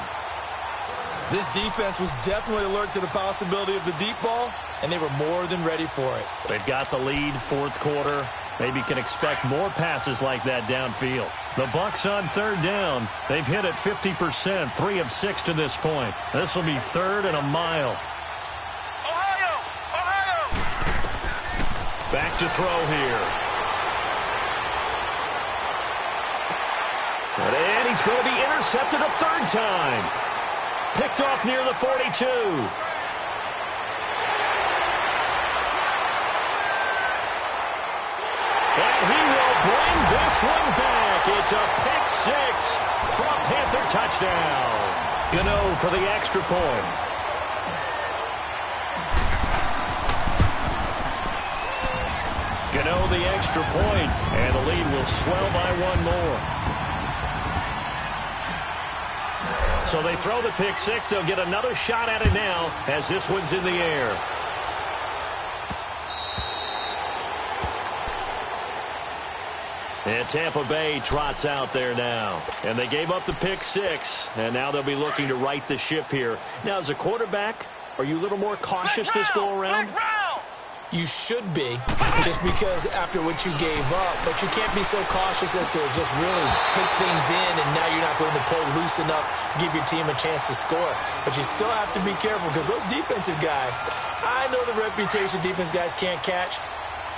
This defense was definitely alert to the possibility of the deep ball, and they were more than ready for it. They've got the lead, 4th quarter. Maybe can expect more passes like that downfield. The Bucs on 3rd down. They've hit it 50%, 3 of 6 to this point. This will be 3rd and a mile. Ohio! Ohio! Back to throw here. And he's going to be intercepted a 3rd time. Picked off near the 42. And he will bring this one back. It's a pick 6 for a Panther touchdown. Gano for the extra point. Gano the extra point, and the lead will swell by 1 more. So they throw the pick 6. They'll get another shot at it now as this one's in the air. And Tampa Bay trots out there now. And they gave up the pick 6, and now they'll be looking to right the ship here. Now, as a quarterback, are you a little more cautious this go-around? You should be, just because after what you gave up, but you can't be so cautious as to just really take things in, and now you're not going to play loose enough to give your team a chance to score. But you still have to be careful, because those defensive guys, I know the reputation defense guys can't catch.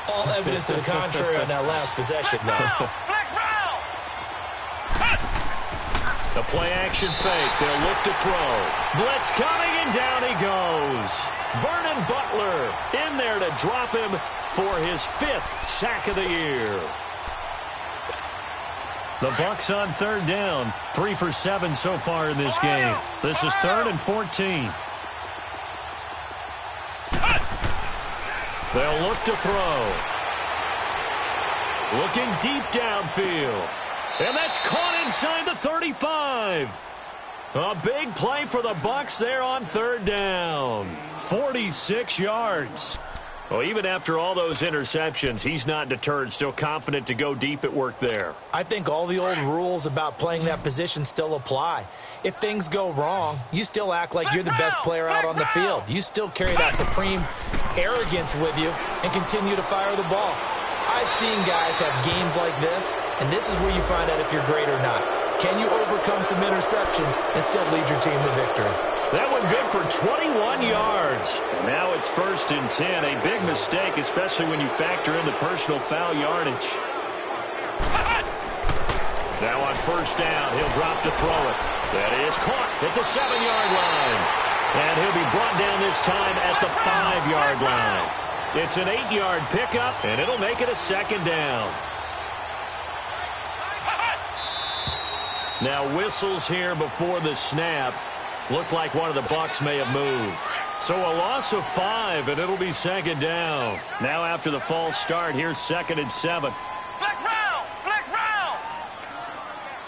All evidence to the contrary on that last possession, though. The play-action fake. They'll look to throw. Blitz coming, and down he goes. Vernon Butler in there to drop him for his 5th sack of the year. The Bucks on third down. 3 for 7 so far in this game. This is 3rd and 14. They'll look to throw. Looking deep downfield. And that's caught inside the 35. A big play for the Bucks there on third down. 46 yards. Well, even after all those interceptions, he's not deterred, still confident to go deep at work there. I think all the old rules about playing that position still apply. If things go wrong, you still act like you're the best player out on the field. You still carry that supreme arrogance with you and continue to fire the ball. I've seen guys have games like this, and this is where you find out if you're great or not. Can you overcome some interceptions and still lead your team to victory? That one good for 21 yards. Now it's 1st and 10. A big mistake, especially when you factor in the personal foul yardage. Now on 1st down, he'll drop to throw it. That is caught at the 7-yard line. And he'll be brought down this time at the 5-yard line. It's an 8-yard pickup, and it'll make it a 2nd down. Now whistles here before the snap. Looked like one of the Bucks may have moved. So a loss of 5, and it'll be 2nd down. Now after the false start, here's 2nd and 7. Flex round! Flex round!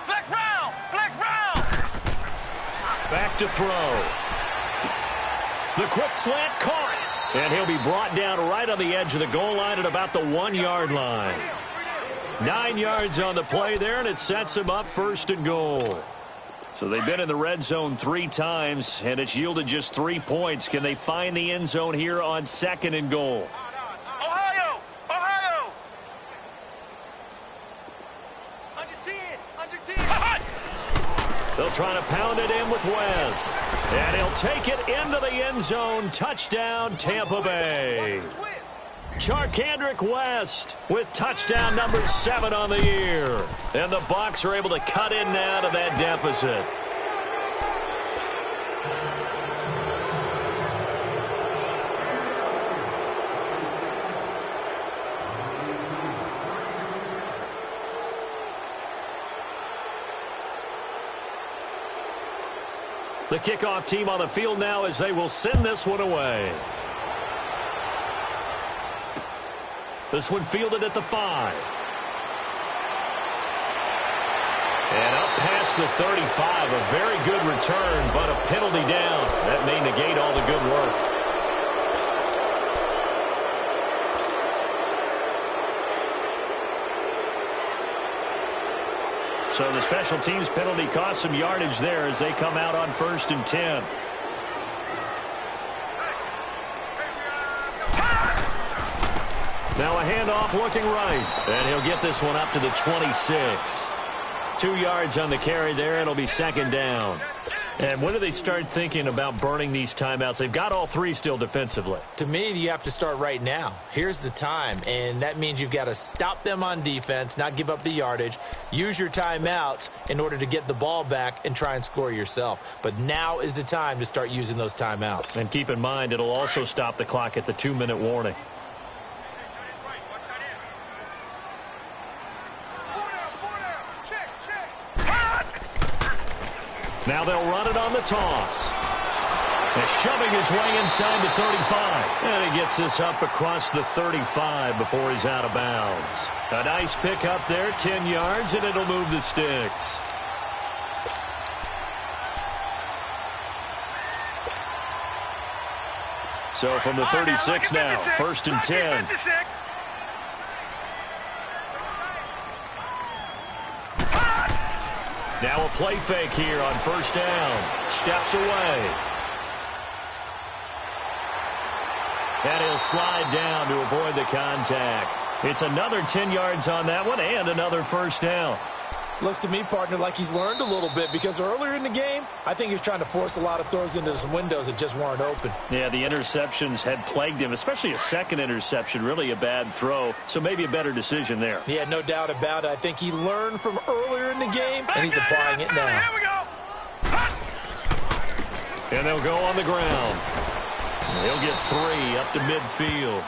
Flex round! Flex round! Back to throw. The quick slant caught. And he'll be brought down right on the edge of the goal line at about the 1-yard line. 9 yards on the play there, and it sets him up 1st and goal. So they've been in the red zone 3 times, and it's yielded just 3 points. Can they find the end zone here on 2nd and goal? Ohio! Ohio! Under 10! Under 10! They'll try to pound it in with West. And he'll take it into the end zone. Touchdown, Tampa Bay. Charkandrick West with touchdown number 7 on the year. And the Bucs are able to cut in now to that deficit. The kickoff team on the field now as they will send this one away. This one fielded at the 5. And up past the 35. A very good return, but a penalty down. That may negate all the good work. So the special teams penalty cost some yardage there as they come out on 1st and 10. Now a handoff looking right. And he'll get this one up to the 26. 2 yards on the carry there. It'll be 2nd down. And when do they start thinking about burning these timeouts? They've got all 3 still defensively. To me, you have to start right now. Here's the time, and that means you've got to stop them on defense, not give up the yardage, use your timeouts in order to get the ball back and try and score yourself. But now is the time to start using those timeouts. And keep in mind, it'll also stop the clock at the 2-minute warning. Now they'll run it on the toss. And shoving his way inside the 35. And he gets this up across the 35 before he's out of bounds. A nice pick up there, 10 yards, and it'll move the sticks. So from the 36 now, 1st and 10. Now a play fake here on 1st down. Steps away. And he'll slide down to avoid the contact. It's another 10 yards on that one and another 1st down. Looks to me, partner, like he's learned a little bit because earlier in the game, I think he was trying to force a lot of throws into some windows that just weren't open. Yeah, the interceptions had plagued him, especially a second interception, really a bad throw. So maybe a better decision there. Yeah, no doubt about it. I think he learned from earlier in the game, and he's applying it now. Here we go. And they'll go on the ground. He'll get 3 up to midfield.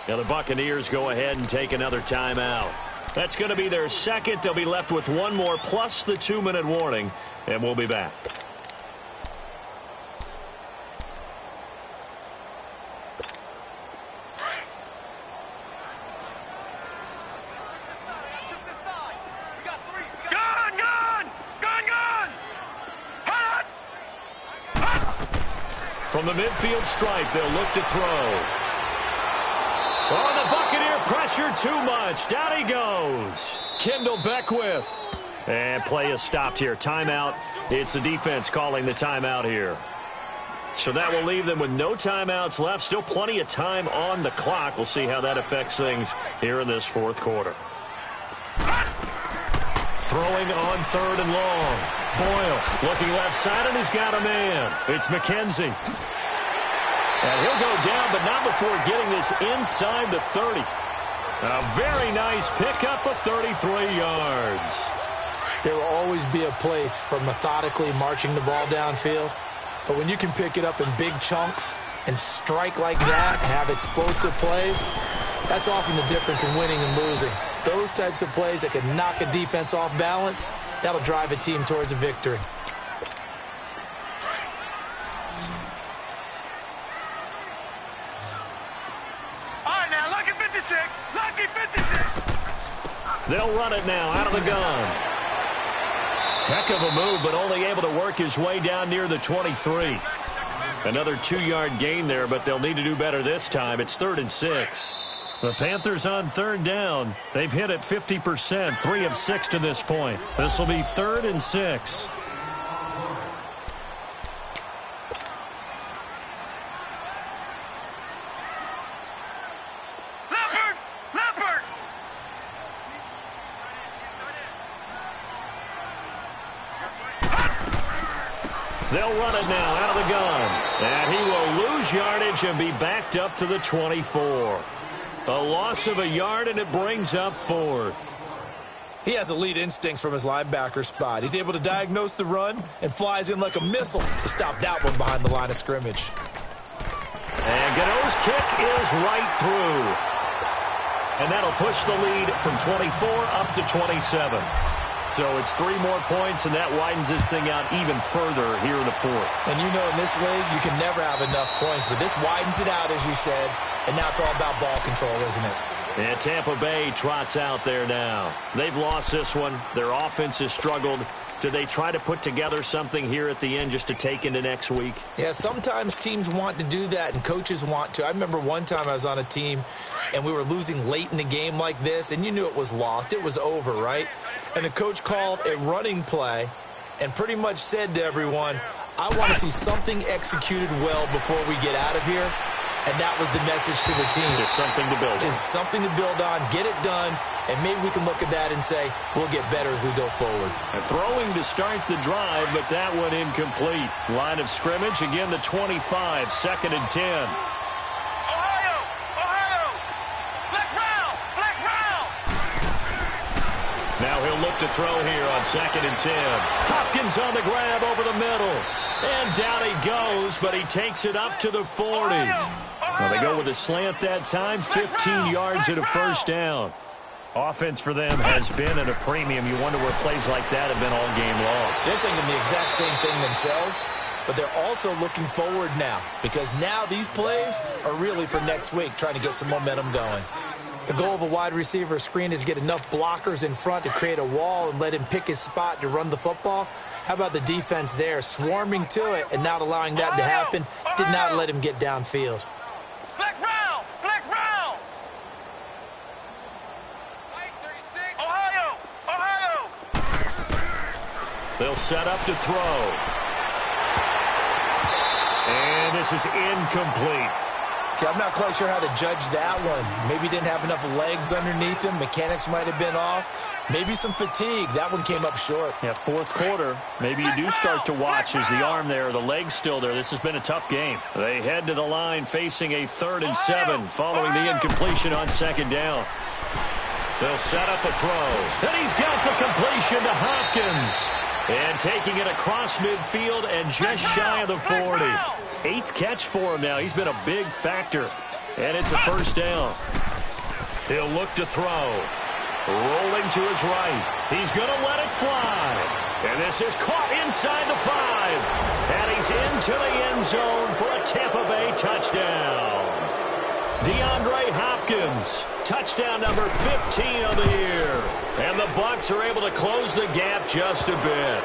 Now the Buccaneers go ahead and take another timeout. That's going to be their second. They'll be left with one more plus the 2-minute warning, and we'll be back. From the midfield stripe, they'll look to throw. Oh, the Buccaneer pressure too much. Down he goes. Kendall Beckwith. And play is stopped here. Timeout. It's the defense calling the timeout here. So that will leave them with no timeouts left. Still plenty of time on the clock. We'll see how that affects things here in this fourth quarter. Throwing on 3rd and long. Boyle looking left side, and he's got a man. It's McKenzie. And he'll go down, but not before getting this inside the 30. A very nice pickup of 33 yards. There will always be a place for methodically marching the ball downfield. But when you can pick it up in big chunks and strike like that, have explosive plays, that's often the difference in winning and losing. Those types of plays that can knock a defense off balance, that'll drive a team towards a victory. All right, now, lucky 56. Lucky 56. They'll run it now out of the gun. Heck of a move, but only able to work his way down near the 23. Another 2-yard gain there, but they'll need to do better this time. It's 3rd and 6. The Panthers on 3rd down. They've hit it 50%, 3 of 6 to this point. This will be 3rd and 6. Leopard! They'll run it now out of the gun. And he will lose yardage and be backed up to the 24. A loss of a yard, and it brings up 4th. He has elite instincts from his linebacker spot. He's able to diagnose the run and flies in like a missile to stop that one behind the line of scrimmage. And Gano's kick is right through. And that'll push the lead from 24 up to 27. So it's 3 more points, and that widens this thing out even further here in the 4th. And you know in this league, you can never have enough points, but this widens it out, as you said, and now it's all about ball control, isn't it? And Tampa Bay trots out there now. They've lost this one. Their offense has struggled. Do they try to put together something here at the end just to take into next week? Yeah, sometimes teams want to do that and coaches want to. I remember one time I was on a team and we were losing late in the game like this, and you knew it was lost. It was over, right? And the coach called a running play and pretty much said to everyone, I want to see something executed well before we get out of here. And that was the message to the team. Just something to build on. Just something to build on, get it done, and maybe we can look at that and say, we'll get better as we go forward. Throwing to start the drive, but that one incomplete. Line of scrimmage, again the 25, 2nd and 10. Ohio! Flex round! Now he'll look to throw here on 2nd and 10. Hopkins on the grab over the middle. And down he goes, but he takes it up to the 40. Well, they go with a slant that time, 15 yards at a first down. Offense for them has been at a premium. You wonder where plays like that have been all game long. They're thinking the exact same thing themselves, but they're also looking forward now, because now these plays are really for next week, trying to get some momentum going. The goal of a wide receiver screen is get enough blockers in front to create a wall and let him pick his spot to run the football. How about the defense there, swarming to it and not allowing that to happen? Did not let him get downfield. Flex round! Ohio! They'll set up to throw. And this is incomplete. Okay, I'm not quite sure how to judge that one. Maybe he didn't have enough legs underneath him. Mechanics might have been off. Maybe some fatigue. That one came up short. Yeah, 4th quarter. Maybe you do start to watch. Is the arm there, the leg's still there? This has been a tough game. They head to the line facing a 3rd and 7 following the incompletion on 2nd down. They'll set up a throw. And he's got the completion to Hopkins. And taking it across midfield and just shy of the 40. 8th catch for him now. He's been a big factor. And it's a first down. He'll look to throw. Rolling to his right. He's going to let it fly. And this is caught inside the 5. And he's into the end zone for a Tampa Bay touchdown. DeAndre Hopkins, touchdown number 15 of the year. And the Bucs are able to close the gap just a bit.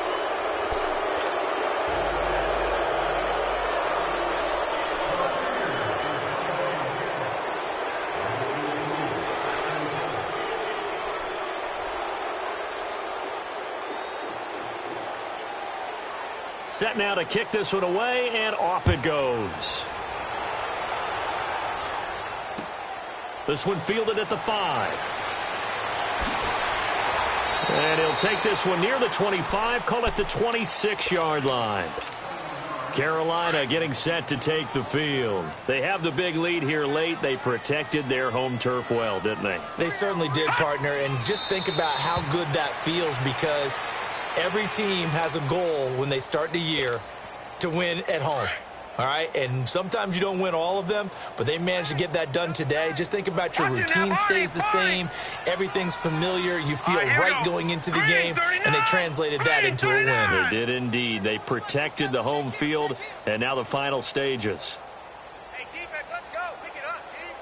Set now to kick this one away, and off it goes. This one fielded at the 5. And he'll take this one near the 25, call it the 26-yard line. Carolina getting set to take the field. They have the big lead here late. They protected their home turf well, didn't they? They certainly did, partner. And just think about how good that feels, because every team has a goal when they start the year to win at home. All right, and sometimes you don't win all of them, but they managed to get that done today. Just think about your routine stays the same. Everything's familiar. You feel right going into the game, and they translated that into a win. They did indeed. They protected the home field, and now the final stages. Hey, defense, let's go. Pick it up, Steve.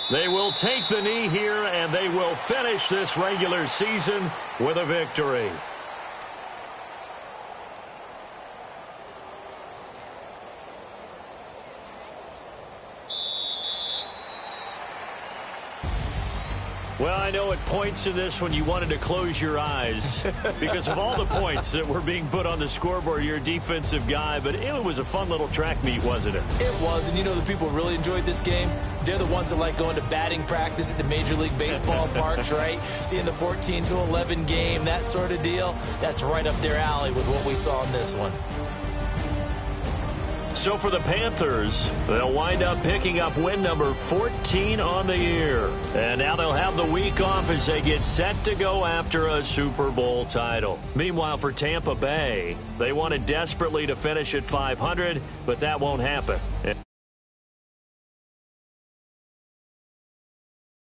They will take the knee here, and they will finish this regular season with a victory. Well, I know at points in this when you wanted to close your eyes because of all the points that were being put on the scoreboard. You're a defensive guy, but it was a fun little track meet, wasn't it? It was, and you know the people really enjoyed this game? They're the ones that like going to batting practice at the Major League Baseball parks, right? Seeing the 14-11 game, that sort of deal. That's right up their alley with what we saw in this one. So for the Panthers, they'll wind up picking up win number 14 on the year. And now they'll have the week off as they get set to go after a Super Bowl title. Meanwhile, for Tampa Bay, they wanted desperately to finish at 500, but that won't happen.